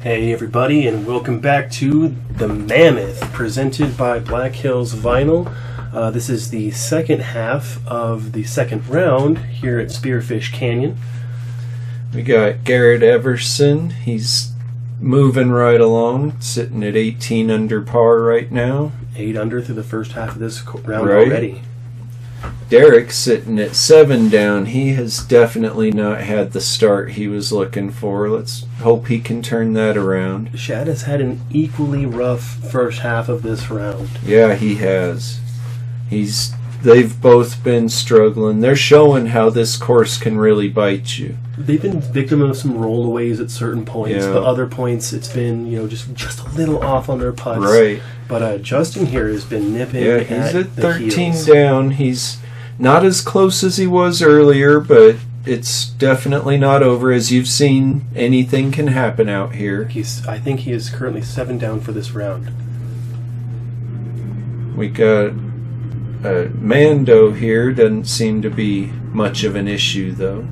Hey everybody, and welcome back to the Mammoth, presented by Black Hills Vinyl. This is the second half of the second round here at Spearfish Canyon. We got Garett Everson. He's moving right along, sitting at 18 under par right now. 8 under through the first half of this round already. Derek's sitting at 7 down. He has definitely not had the start he was looking for. Let's hope he can turn that around. Shad has had an equally rough first half of this round. Yeah, he has. They've both been struggling. They're showing how this course can really bite you. They've been victim of some rollaways at certain points, but other points it's been, just a little off on their putts. Right. But Justin here has been nipping. Yeah, he's at 13 heels. down. He's not as close as he was earlier, but it's definitely not over. As you've seen, anything can happen out here. I think he is currently 7 down for this round. We got Mando here. Doesn't seem to be much of an issue, though.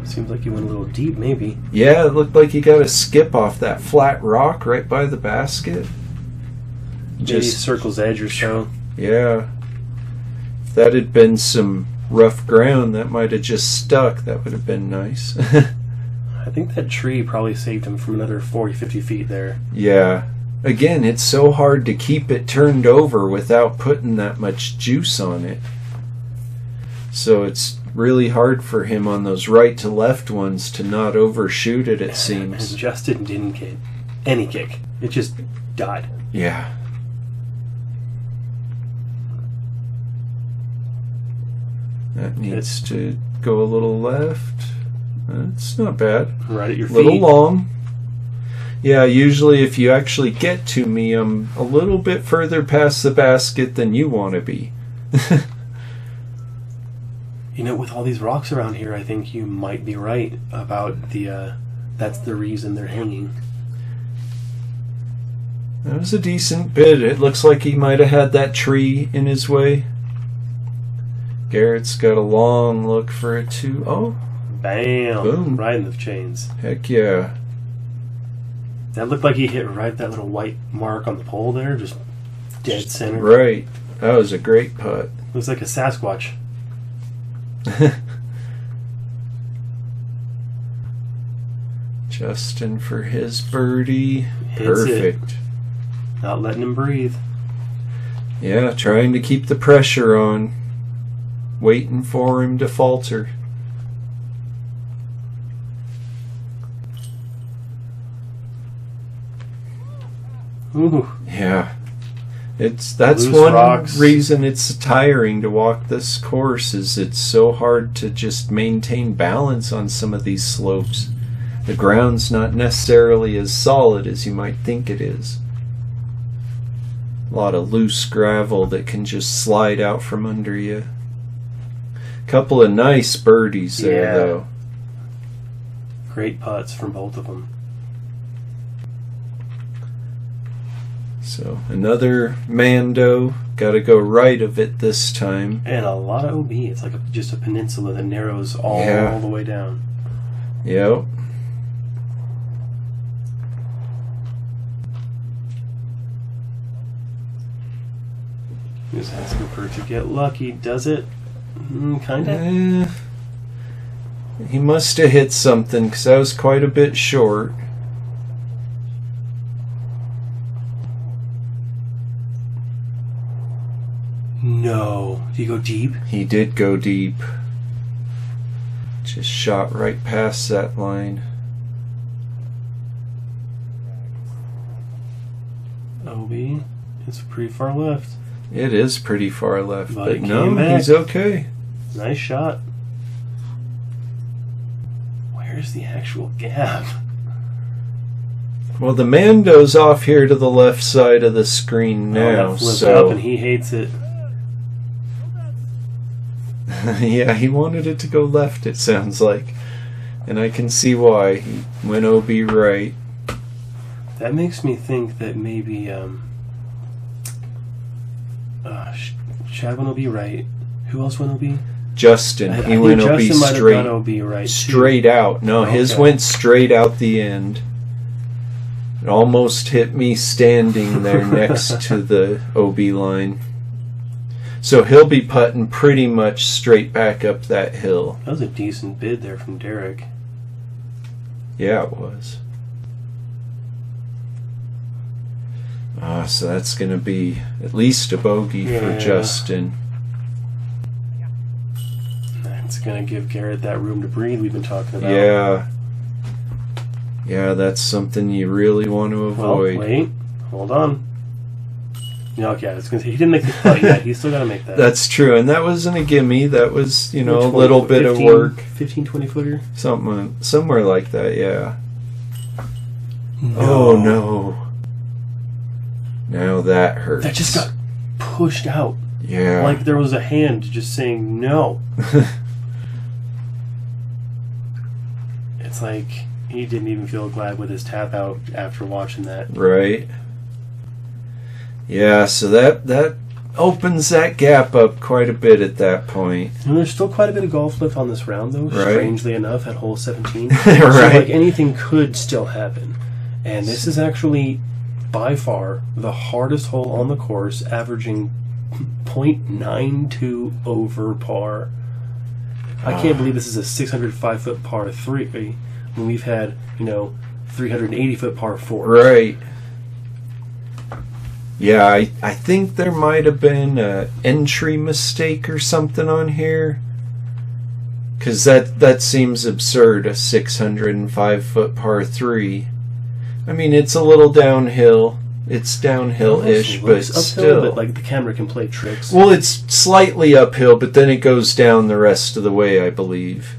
Seems like he went a little deep, maybe. Yeah, it looked like he got a skip off that flat rock right by the basket. Maybe circle's edge or so. Yeah. If that had been some rough ground, that might have just stuck. That would have been nice. I think that tree probably saved him from another 40, 50 feet there. Yeah. Again, it's so hard to keep it turned over without putting that much juice on it. So it's really hard for him on those right to left ones to not overshoot it seems. And Justin didn't get any kick. It just died. Yeah. That needs to go a little left. It's not bad. Right at your feet. A little long. Yeah, usually if you actually get to me, I'm a little bit further past the basket than you want to be. With all these rocks around here, I think you might be right about that's the reason they're hanging. That was a decent bit. It looks like he might have had that tree in his way. Garett's got a long look for it too. Oh. Bam. Boom. Right in the chains. Heck yeah. That looked like he hit right that little white mark on the pole there, just dead center. Right. That was a great putt. Looks like a Sasquatch. Justin for his birdie. Hits Perfect. It. Not letting him breathe. Yeah, trying to keep the pressure on. Waiting for him to falter. Ooh. Yeah. That's Loose one rocks. reason it's tiring to walk this course, is it's so hard to just maintain balance on some of these slopes. The ground's not necessarily as solid as you might think it is. A lot of loose gravel that can just slide out from under you. Couple of nice birdies there, though. Great putts from both of them. So another Mando, got to go right of it this time. And a lot of OB. It's like just a peninsula that narrows all the way down. Yep. Just asking for it to get lucky. Does it? Kind of. He must have hit something, because that was quite a bit short. No. Did he go deep? He did go deep. Just shot right past that line. OB. It's pretty far left. It is pretty far left, But but no, he's okay. Nice shot. Where's the actual gap? Well, the Mando's off here to the left side of the screen now, up and he hates it. Yeah, he wanted it to go left, it sounds like. And I can see why. He went OB right. That makes me think that maybe Shad went OB right. Who else went OB? Justin. I He went OB Justin might have straight, gone OB right straight out. No, his went straight out the end. It almost hit me standing there next to the OB line. So he'll be putting pretty much straight back up that hill. That was a decent bid there from Derek. Yeah, it was. So that's going to be at least a bogey for Justin. That's going to give Garett that room to breathe we've been talking about. Yeah. Yeah, that's something you really want to avoid. Well, wait. Hold on. No, okay, I was going to say, he didn't make the cut yet. He's still got to make that. That's true, and that wasn't a gimme. That was, you know, Which a one? little bit 15, of work. 15, 20 footer? Somewhere like that, yeah. No. Oh, no. Now that hurts. That just got pushed out. Yeah. Like there was a hand just saying no. It's like he didn't even feel glad with his tap out after watching that. Right. Yeah, so that opens that gap up quite a bit at that point. And there's still quite a bit of golf left on this round, though, right. Strangely enough, at hole 17. Right. So, like, anything could still happen. And this is actually, by far, the hardest hole on the course, averaging .92 over par. I can't believe this is a 605-foot par 3 when we've had, 380-foot par 4. Right. Yeah, I think there might have been an entry mistake or something on here. Because that seems absurd, a 605-foot par 3. I mean, it's a little downhill. It's downhill-ish, but uphill, still. But, like, the camera can play tricks. Well, it's slightly uphill, but then it goes down the rest of the way, I believe.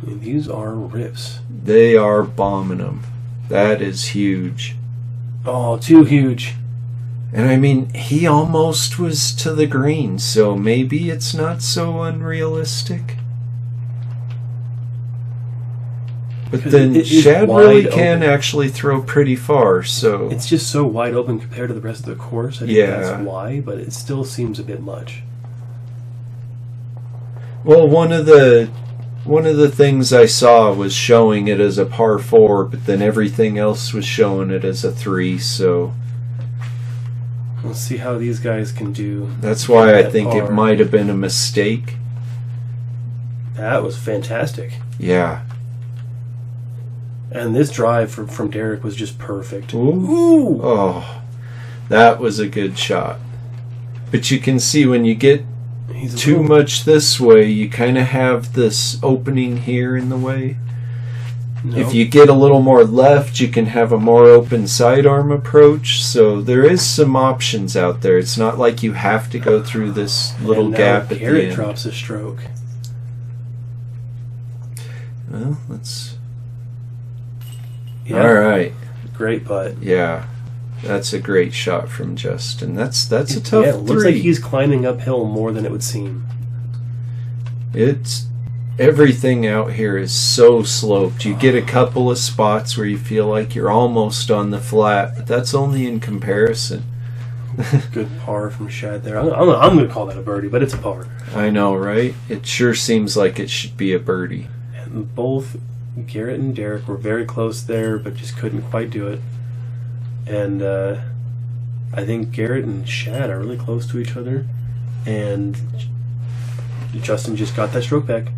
And these are rips. They are bombing them. That is huge. Oh, too huge. And I mean, he almost was to the green, so maybe it's not so unrealistic. But then Shad really can actually throw pretty far, so... It's just so wide open compared to the rest of the course. I think that's why, but it still seems a bit much. Well, one of the things I saw was showing it as a par 4, but then everything else was showing it as a 3, so... Let's see how these guys can do. That's why I think it might have been a mistake. That was fantastic. Yeah. And this drive from Derek was just perfect. Ooh. Oh, that was a good shot. But you can see when you get too much this way, you kind of have this opening here in the way. No. If you get a little more left, you can have a more open sidearm approach. So there is some options out there. It's not like you have to go through this little gap at the end. Garett drops a stroke. Well, let's... Yeah. All right. Great putt. Yeah. That's a great shot from Justin. That's a tough it looks three. like he's climbing uphill more than it would seem. It's everything out here is so sloped. You get a couple of spots where you feel like you're almost on the flat, but that's only in comparison. Good par from Shad there. I'm going to call that a birdie, but it's a par. I know, right? It sure seems like it should be a birdie. And both Garett and Derek were very close there, but just couldn't quite do it. And I think Garett and Shad are really close to each other. And Justin just got that stroke back.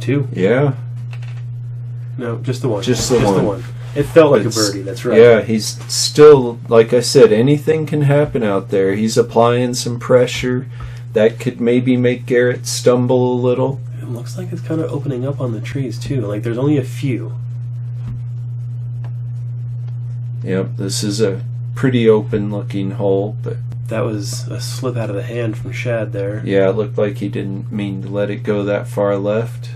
2. Yeah. No, just the one. Just the one. It felt like a birdie, that's right. Yeah, he's still, like I said, anything can happen out there. He's applying some pressure. That could maybe make Garett stumble a little. It looks like it's kind of opening up on the trees, too. Like, there's only a few. Yep, this is a pretty open-looking hole, but... That was a slip out of the hand from Shad there. Yeah, it looked like he didn't mean to let it go that far left.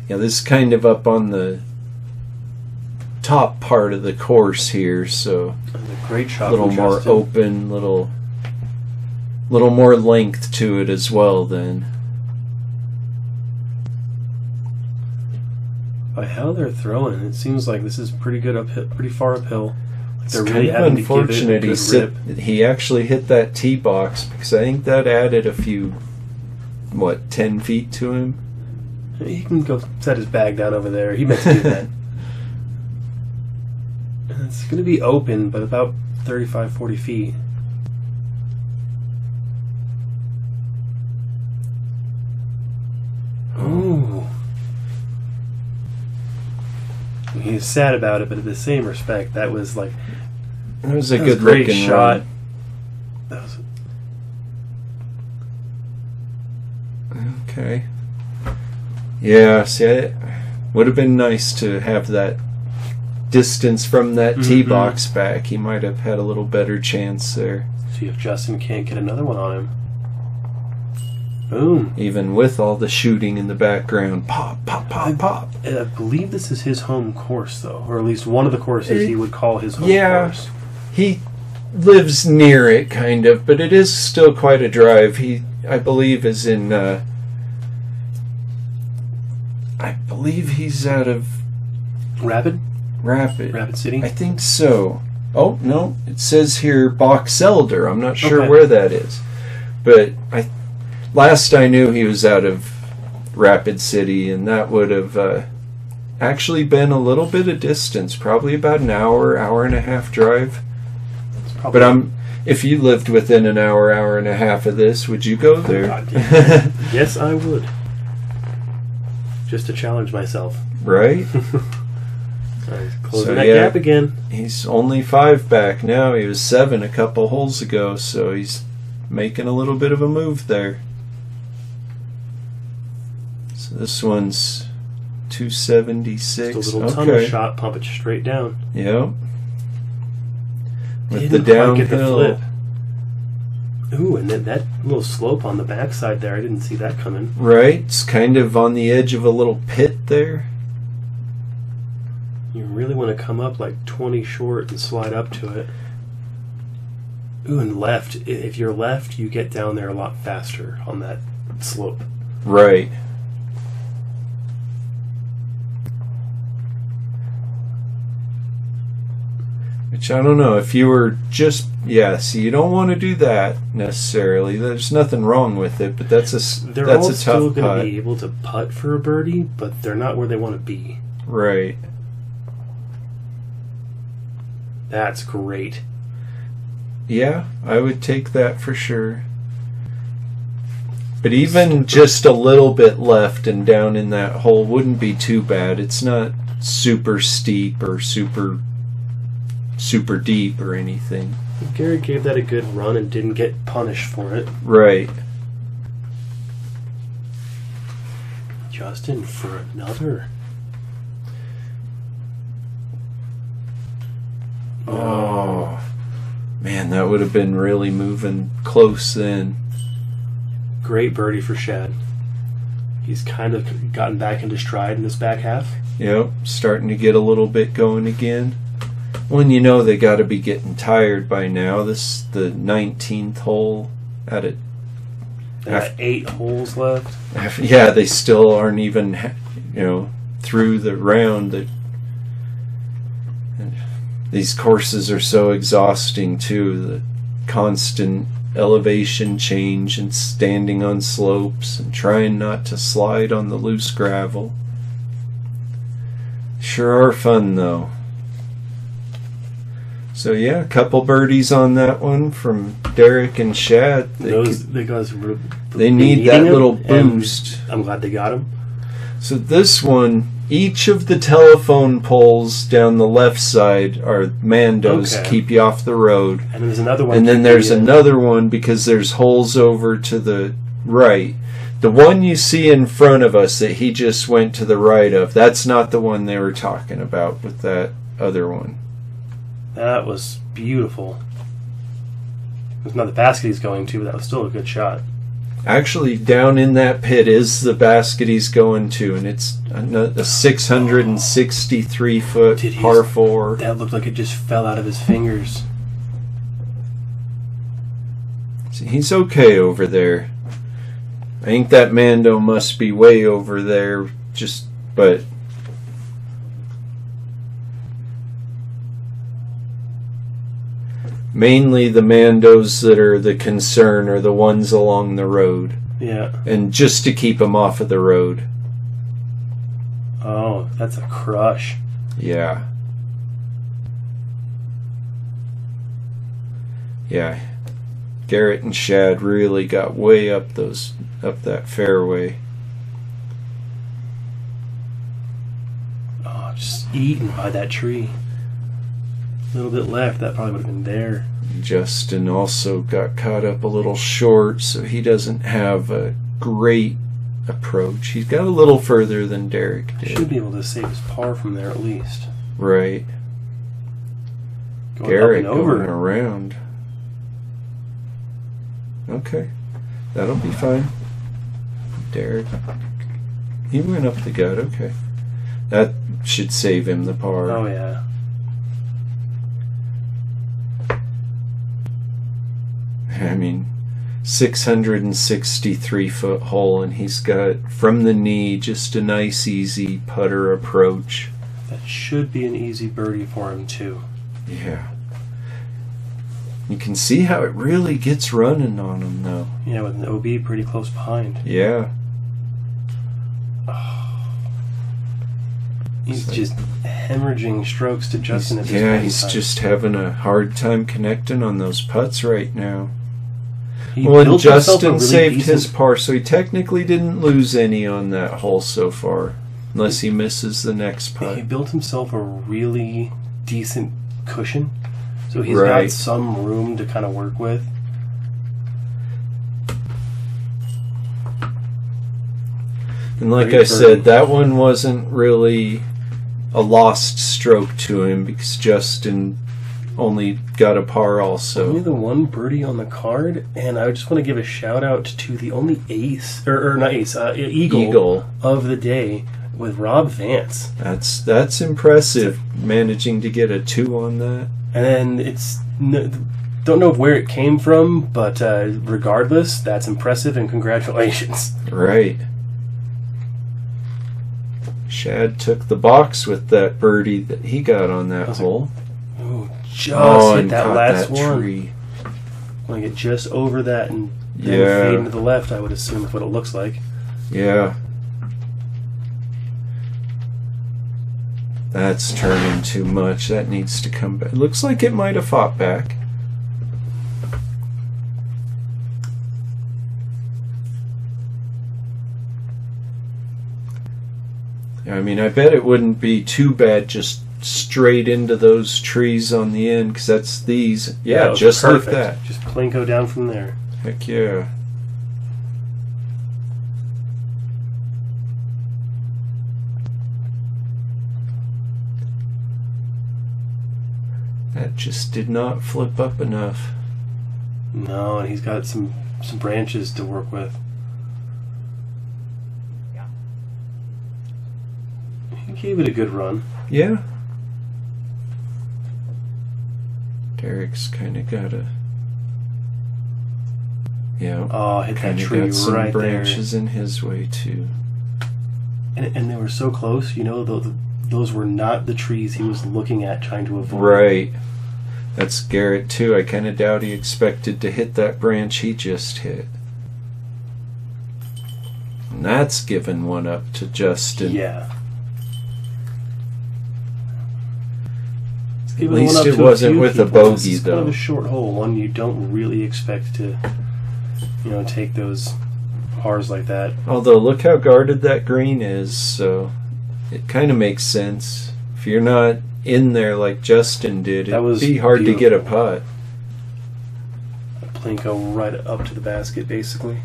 Yeah, this is kind of up on the top part of the course here, so... A great shot. A little more Justin. open, little more length to it as well then. By how they're throwing, it seems like this is pretty good uphill, pretty far uphill. It's they're kind really of having unfortunate to give it a good rip. he actually hit that tee box, because I think that added a few what, 10 feet to him? He can go set his bag down over there. He meant to do that. It's going to be open, but about 35, 40 feet. Ooh. He's sad about it, but in the same respect, that was like... It was a good looking shot. run. That was... Okay. Yeah, see, it would have been nice to have that distance from that tee box back. He might have had a little better chance there. See if Justin can't get another one on him. Boom. Even with all the shooting in the background. Pop, pop, pop, pop. I believe this is his home course, though. Or at least one of the courses he would call his home course. He lives near it, kind of, but it is still quite a drive. He, I believe, is in... I believe he's out of... Rapid City? I think so. Oh, no. It says here Box Elder. I'm not sure where that is. But last I knew he was out of Rapid City, and that would have actually been a little bit of distance. Probably about an hour, hour and a half drive. But if you lived within an hour, hour and a half of this, would you go there? God, yeah. Yes, I would. Just to challenge myself. Right? Closing that gap again. He's only 5 back now. He was 7 a couple holes ago, so he's making a little bit of a move there. So this one's 276. Just a little tunnel shot, pump it straight down. Yep. With Didn't the downhill. Get the flip. Ooh, and then that little slope on the backside there, I didn't see that coming. Right, it's kind of on the edge of a little pit there. You really want to come up like 20 short and slide up to it. Ooh, and left. If you're left, you get down there a lot faster on that slope. Right. Which I don't know, if you were just, see, you don't want to do that necessarily. There's nothing wrong with it, but that's a tough They're all still putt. going to be able to putt for a birdie, but they're not where they want to be. Right. That's great. Yeah, I would take that for sure. But even just a little bit left and down in that hole wouldn't be too bad. It's not super steep or super deep or anything. Garett gave that a good run and didn't get punished for it. Right. Justin for another. Oh, man, that would have been really moving close then. Great birdie for Shad. He's kind of gotten back into stride in this back half. Yep, starting to get a little bit going again. When you know they got to be getting tired by now. This is the 19th hole at it. 8 holes left. Yeah, they still aren't even, through the round. These courses are so exhausting too. The constant elevation change and standing on slopes and trying not to slide on the loose gravel. Sure are fun though. So yeah, a couple birdies on that one from Derek and Shad. They need that little boost. I'm glad they got him. So this one, each of the telephone poles down the left side are Mandos, keep you off the road. And there's another one. And then there's another one because there's holes over to the right. The one you see in front of us that he just went to the right of, that's not the one they were talking about with that other one. That was beautiful. It was not the basket he's going to, but that was still a good shot. Actually, down in that pit is the basket he's going to, and it's a 663-foot par 4. That looked like it just fell out of his fingers. See, he's okay over there. I think that Mando must be way over there, but... Mainly the Mandos that are the concern are the ones along the road. Yeah. And just to keep him off of the road. Oh, that's a crush. Yeah. Yeah. Garett and Shad really got way up that fairway. Oh, just eaten by that tree. A little bit left, that probably would have been there. Justin also got caught up a little short, so he doesn't have a great approach. He's got a little further than Derek did. Should be able to save his par from there at least. Right. Going Garett up and over. going around. Okay. That'll be fine. Derek. He went up the gut, okay. That should save him the par. Oh, yeah. I mean, 663-foot hole, and he's got, from the knee, just a nice, easy putter approach. That should be an easy birdie for him, too. Yeah. You can see how it really gets running on him, though. Yeah, with an OB pretty close behind. Yeah. Oh. He's just hemorrhaging strokes to Justin at this point. Yeah, he's just having a hard time connecting on those putts right now. Well, and Justin really saved his par, so he technically didn't lose any on that hole so far, unless he misses the next putt. He built himself a really decent cushion, so he's got some room to kind of work with. And like I said, that one wasn't really a lost stroke to him because Justin only got a par also. Only the one birdie on the card, and I just want to give a shout out to the only ace, or not ace, eagle of the day with Rob Vance. That's impressive, managing to get a 2 on that. And don't know where it came from, but regardless, that's impressive and congratulations. Right. Shad took the box with that birdie that he got on that hole. Just hit that last one. Tree. Want to get just over that and then fade into the left, I would assume, is what it looks like. Yeah. That's turning too much. That needs to come back. It looks like it might have fought back. I mean, I bet it wouldn't be too bad just straight into those trees on the end, because that's these. Yeah, just perfect. like that. Just plinko down from there. Heck yeah. That just did not flip up enough. No, and he's got some branches to work with. He gave it a good run. Yeah. Derek's kind of got a... Yeah. Oh, hit that tree got some right branches there. in his way, too. And they were so close, you know, those were not the trees he was looking at trying to avoid. Right. That's Garett, too. I kind of doubt he expected to hit that branch he just hit. And that's giving one up to Justin. Yeah. At least it wasn't with a bogey, though. It's kind of a short hole, one you don't really expect to, take those pars like that. Although, look how guarded that green is, so it kind of makes sense. If you're not in there like Justin did, it'd be hard to get a putt. A plinko right up to the basket, basically.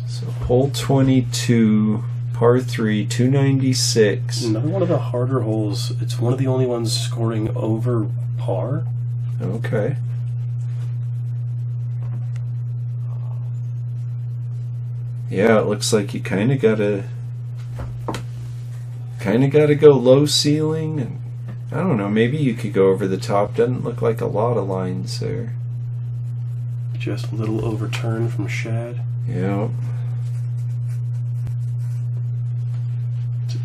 So, hole 22... Par 3, 296. Another one of the harder holes. It's one of the only ones scoring over par. Okay. Yeah, it looks like you kind of gotta go low ceiling, and I don't know, maybe you could go over the top. Doesn't look like a lot of lines there. Just a little overturn from Shad. Yeah.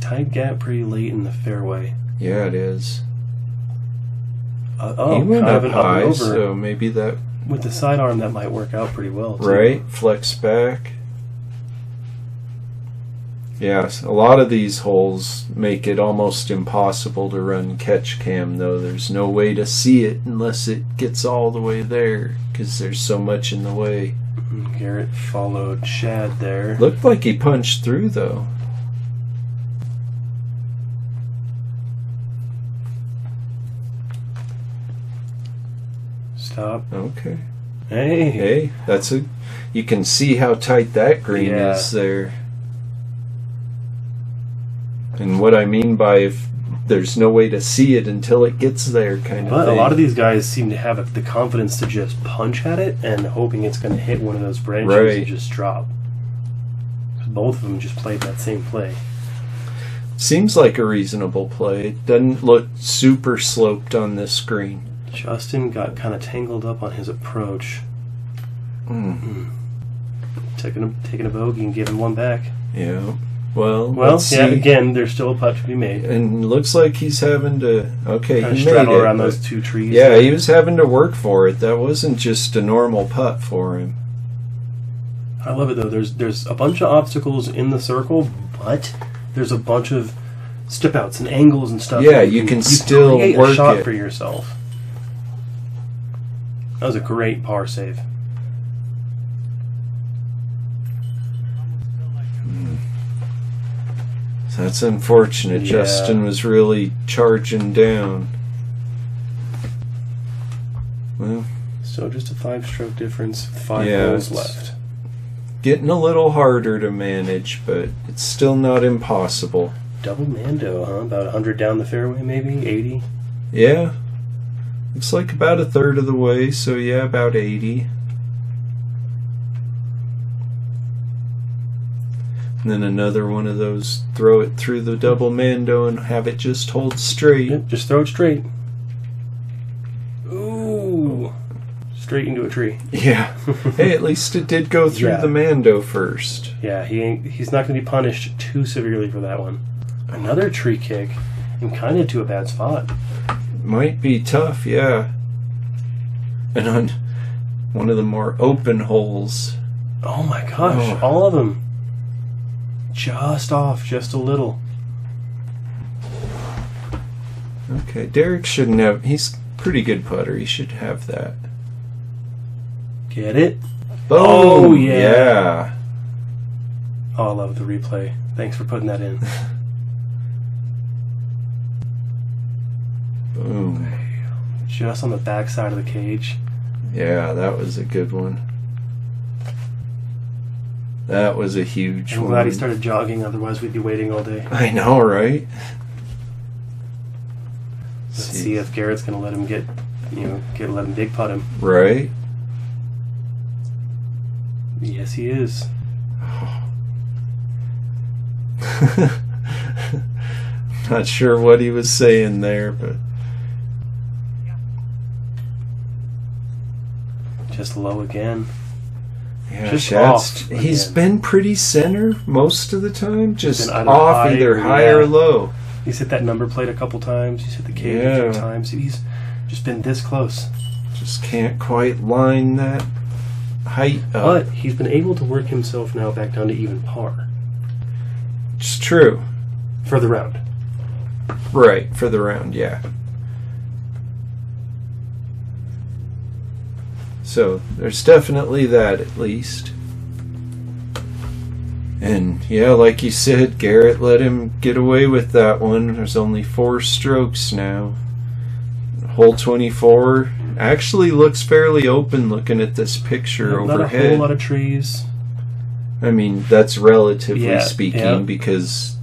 Tight gap pretty late in the fairway. Yeah, it is. He went up high, so maybe that with the sidearm, that might work out pretty well, too. Right, flex back. Yes, a lot of these holes make it almost impossible to run catch cam, though. There's no way to see it unless it gets all the way there, because there's so much in the way. Garett followed Shad there. Looked like he punched through, though. Stop. Okay. Hey. Hey, that's a... You can see how tight that green Yeah. is there. And what I mean by if there's no way to see it until it gets there kind of But thing. a lot of these guys seem to have the confidence to just punch at it and hoping it's going to hit one of those branches Right. and just drop. Both of them just played that same play. Seems like a reasonable play. It doesn't look super sloped on this screen. Justin got kind of tangled up on his approach. Taking a bogey and giving one back. Yeah. Well, Well, let's yeah, see. again, there's still a putt to be made. And it looks like he's having to... Okay, Kind of he made straddle it. around but- those two trees. Yeah, he was having to work for it. That wasn't just a normal putt for him. I love it though. There's a bunch of obstacles in the circle, but there's a bunch of step outs and angles and stuff. Yeah, that you can still create work a shot it. for yourself. That was a great par save. That's unfortunate. Yeah. Justin was really charging down. Well, So just a 5-stroke difference, 5 Yeah, holes it's- left. getting a little harder to manage, but it's still not impossible. Double Mando, huh? About 100 down the fairway, maybe 80. Yeah. Looks like about a third of the way, so yeah, about 80. And then another one of those, throw it through the double Mando and have it just hold straight. Yep, just throw it straight. Ooh, straight into a tree. Yeah. Hey, at least it did go through Yeah. the Mando first. Yeah, he's not going to be punished too severely for that one. Another tree kick, and kind of to a bad spot. Might be tough, yeah. And on one of the more open holes. Oh my gosh, Oh. all of them. Just off, just a little. Okay, Derek shouldn't have... He's a pretty good putter. He should have that. Get it? Boom! Oh, yeah. Yeah. Oh, I love the replay. Thanks for putting that in. Boom. Just on the back side of the cage. Yeah, that was a good one. That was a huge I'm one. glad he started jogging, otherwise we'd be waiting all day. I know, right? Let's see if Garett's going to let him let him big putt him. Right? Yes, he is. Not sure what he was saying there, but Just low again. yeah, Just Shad's, off he's again. been pretty center most of the time, just Been either off high either or- high yeah. or low. He's hit that number plate a couple times. He's hit the cage a Yeah. few times. He's just been this close. Just can't quite line that height up. But he's been able to work himself now back down to even par It's true. for the round. Right, for the round, yeah. So, there's definitely that, at least. And, yeah, like you said, Garett let him get away with that one. There's only 4 strokes now. Hole 24 actually looks fairly open looking at this picture Not a overhead. whole lot of trees. I mean, that's relatively Yeah, speaking, yeah. because,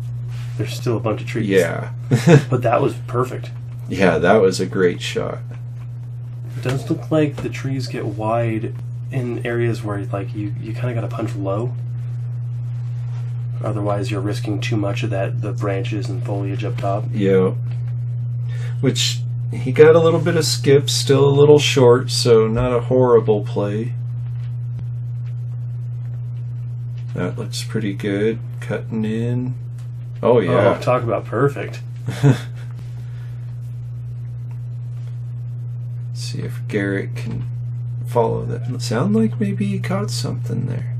There's still a bunch of trees. yeah. But that was perfect. Yeah, that was a great shot. It does look like the trees get wide in areas where like you kind of got to punch low. Otherwise, you're risking too much of the branches and foliage up top. Yeah. Which, he got a little bit of skip, still a little short, so not a horrible play. That looks pretty good. Cutting in. Oh, yeah. Oh, talk about perfect. See if Garett can follow that. Sound like maybe he caught something there.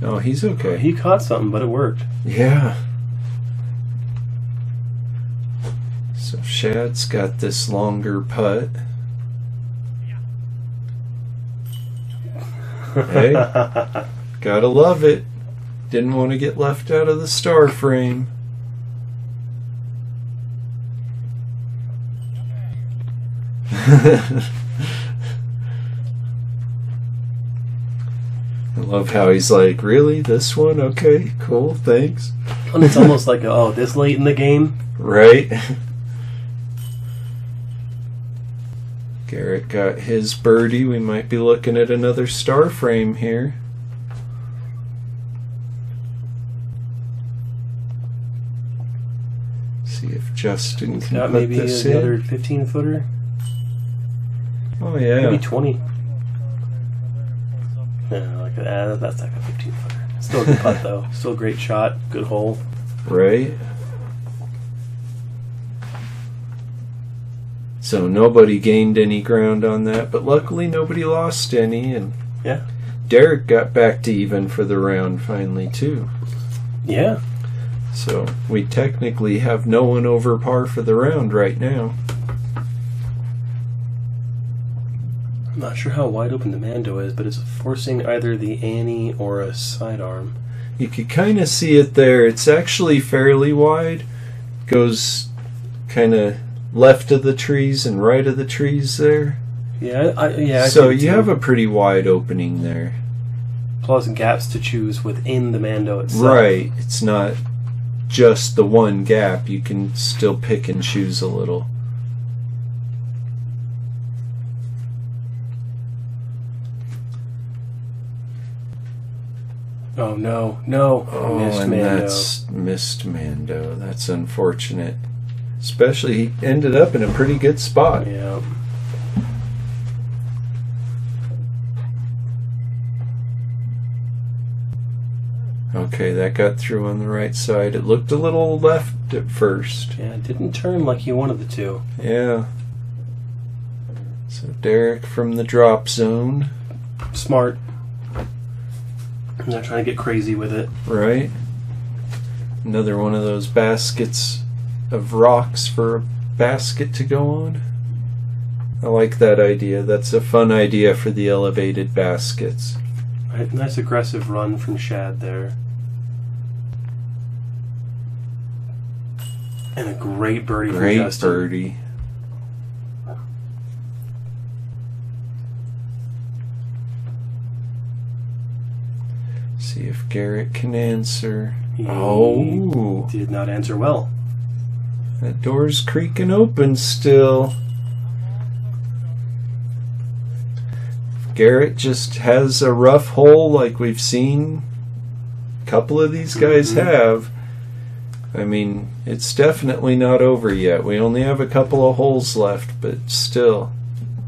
No, he's okay. He caught something, but it worked. Yeah. So Shad's got this longer putt. Hey, gotta love it. Didn't want to get left out of the star frame. I love how he's like, really? This one? Okay, cool, thanks. And it's almost like, oh, this late in the game? Right? Garett got his birdie. We might be looking at another star frame here. See if Justin can got put maybe this another in. 15-footer. Oh yeah, Maybe 20. No, like that's like a 15-footer. Still a good putt though. Still a great shot. Good hole. right. So nobody gained any ground on that, but luckily nobody lost any, and Yeah. Derek got back to even for the round finally too. Yeah. So we technically have no one over par for the round right now. I'm not sure how wide open the Mando is, but it's forcing either the Annie or a sidearm. You could kind of see it there. It's actually fairly wide. Goes kind of left of the trees and right of the trees there. Yeah, I So think you too. have a pretty wide opening there. Plus gaps to choose within the Mando itself. Right. It's not just the one gap. You can still pick and choose a little. Oh no, no! Oh, Missed and Mando. that's missed Mando. That's unfortunate. Especially he ended up in a pretty good spot. Yeah. Okay, that got through on the right side. It looked a little left at first. Yeah, it didn't turn like he wanted it to. Yeah. So Derek from the drop zone. Smart. I'm not trying to get crazy with it. Right. Another one of those baskets of rocks for a basket to go on. I like that idea. That's a fun idea for the elevated baskets. Right, nice aggressive run from Shad there. And a great birdie from Great Justin. birdie. See if Garett can answer. He Oh, did not answer well. that door's creaking open still. Garett just has a rough hole like we've seen a couple of these guys have. I mean, it's definitely not over yet. We only have a couple of holes left, but still,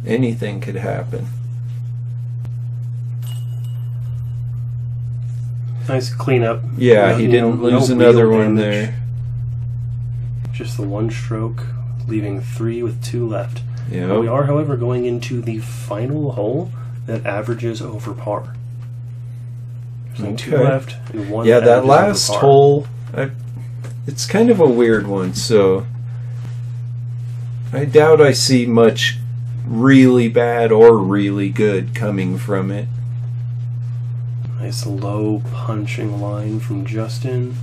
anything could happen. Nice cleanup. Yeah, No- he no- didn't no lose wheel another one damage. there. Just the one stroke, leaving 3 with 2 left. Yeah. We are, however, going into the final hole that averages over par. There's only 2 Okay. left and 1 Yeah, that averages over last par. hole, it's kind of a weird one, so I doubt I see much really bad or really good coming from it. Nice low punching line from Justin.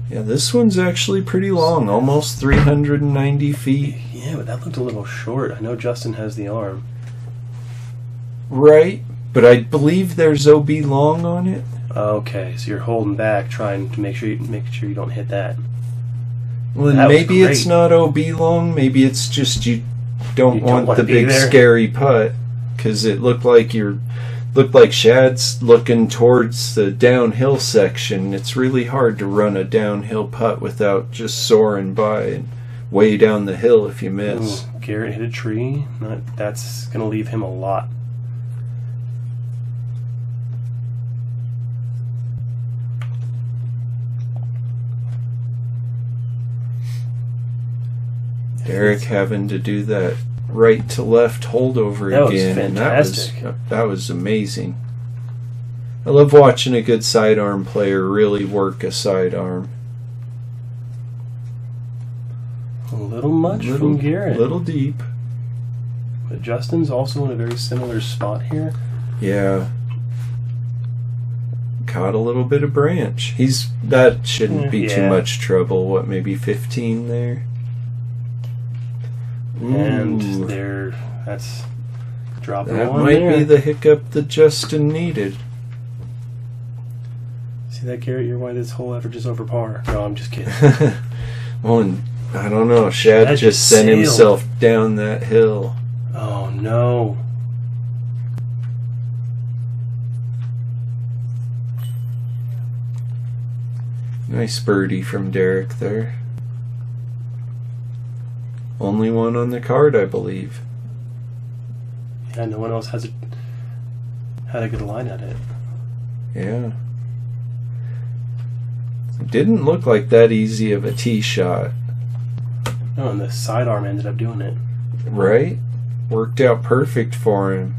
Yeah, this one's actually pretty long, almost 390 feet. Yeah, but that looked a little short. I know Justin has the arm. Right, but I believe there's OB long on it. Okay, so you're holding back, trying to make sure you don't hit that. Well, then That was maybe it's great. not OB long. Maybe it's just you don't You don't want wanna the be big there. scary putt, because it looked like Shad's looking towards the downhill section. It's really hard to run a downhill putt without just soaring by and way down the hill if you miss. Ooh, Garett hit a tree. That's going to leave him a lot. Derek having to do that right to left holdover That was again, fantastic. and that was amazing. I love watching a good sidearm player really work a sidearm. A little much from Garett. A little deep. But Justin's also in a very similar spot here. Yeah. Caught a little bit of branch. That shouldn't be too much trouble. What, maybe 15 there? And Ooh. that's dropping That one might there. be the hiccup that Justin needed. See that, Garett? You're why this whole average is over par. No, I'm just kidding. Well, and I don't know. Shad just sent himself down that hill. Oh, no. Nice birdie from Derek there. Only one on the card, I believe. Yeah, no one else had a good line at it. Yeah. It didn't look like that easy of a tee shot. Oh, and the sidearm ended up doing it. Right? Worked out perfect for him.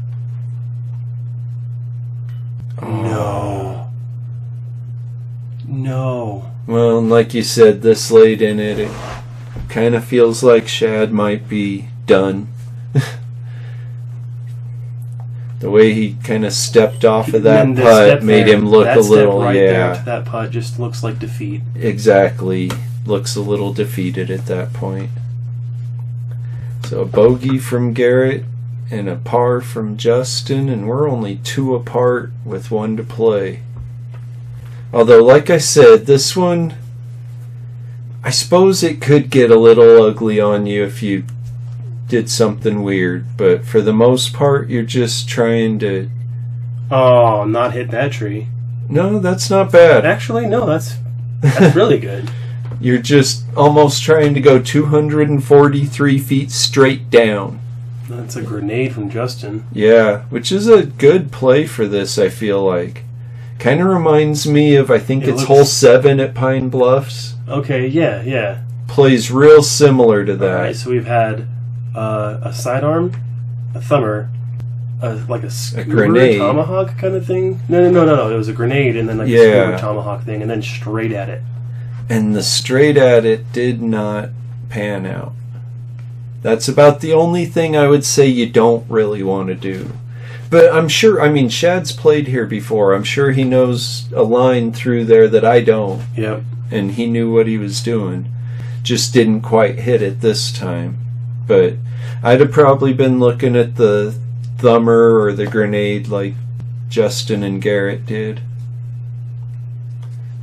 No. No. Well, and like you said, this late in it, it kind of feels like Shad might be done. The way he kind of stepped off of that putt made him look a little, right there to that putt just looks like defeat. Exactly. Looks a little defeated at that point. So a bogey from Garett and a par from Justin, and we're only 2 apart with 1 to play. Although, like I said, this one, I suppose it could get a little ugly on you if you did something weird, but for the most part, you're just trying to... Oh, not hit that tree. No, that's not bad. Actually, no, that's really good. You're just almost trying to go 243 feet straight down. That's a grenade from Justin. Yeah, which is a good play for this, I feel like. Kind of reminds me of, I think it's hole 7 at Pine Bluffs. Okay, yeah. Plays real similar to that. Alright, so we've had a sidearm, a thumber, like a skewer grenade. tomahawk kind of thing. No. It was a grenade and then like a skewer tomahawk thing and then straight at it. And the straight at it did not pan out. That's about the only thing I would say you don't really want to do. But I'm sure, I mean, Shad's played here before. I'm sure he knows a line through there that I don't. Yep. And he knew what he was doing. Just didn't quite hit it this time. But I'd have probably been looking at the thumber or the grenade like Justin and Garett did.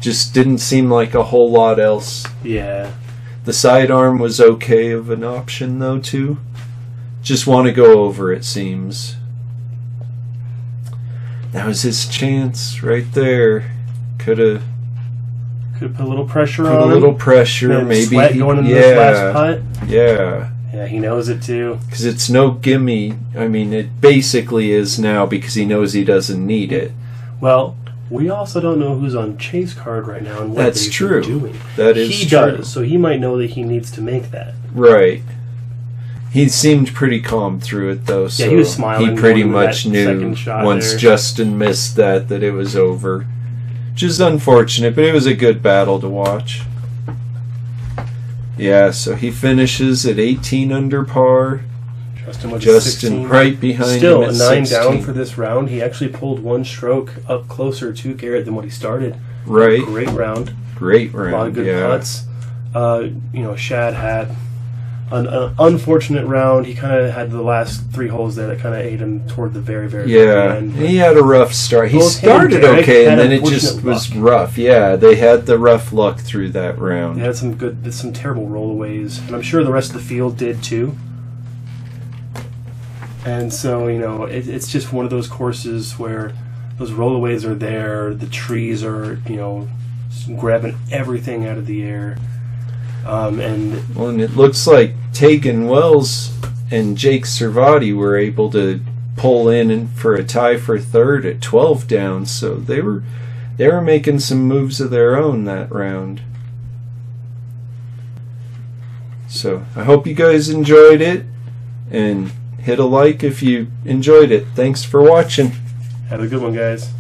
Just didn't seem like a whole lot else. Yeah. The sidearm was okay of an option though too. Just want to go over, it seems. That was his chance right there. Could have put a little pressure on him. Put a little pressure, maybe. Sweat going into this last putt. Yeah. Yeah, he knows it too. Because it's no gimme. I mean, it basically is now because he knows he doesn't need it. Well, we also don't know who's on Chase card right now and what That's they've true. been doing. That is he true. does, so he might know that he needs to make that. Right. He seemed pretty calm through it, though. So he was smiling. He pretty much knew once there. Justin missed that it was over. Which is unfortunate, but it was a good battle to watch. Yeah, so he finishes at 18 under par. Justin right behind Still him at a 9 16. down for this round. He actually pulled 1 stroke up closer to Garett than what he started. Right. Great round. Great round. A lot of good putts. Shad had an unfortunate round. He kind of had the last 3 holes there that kind of ate him toward the very, very end. He had a rough start. He started okay, and then it just was rough. Yeah, they had the rough luck through that round. They had some terrible rollaways, and I'm sure the rest of the field did too. And so, it's just one of those courses where those rollaways are there, the trees are, grabbing everything out of the air. And it looks like Tegan Wells and Jake Servati were able to pull in for a tie for 3rd at 12 down, so they were making some moves of their own that round. So I hope you guys enjoyed it, and hit a like if you enjoyed it. Thanks for watching. Have a good one, guys.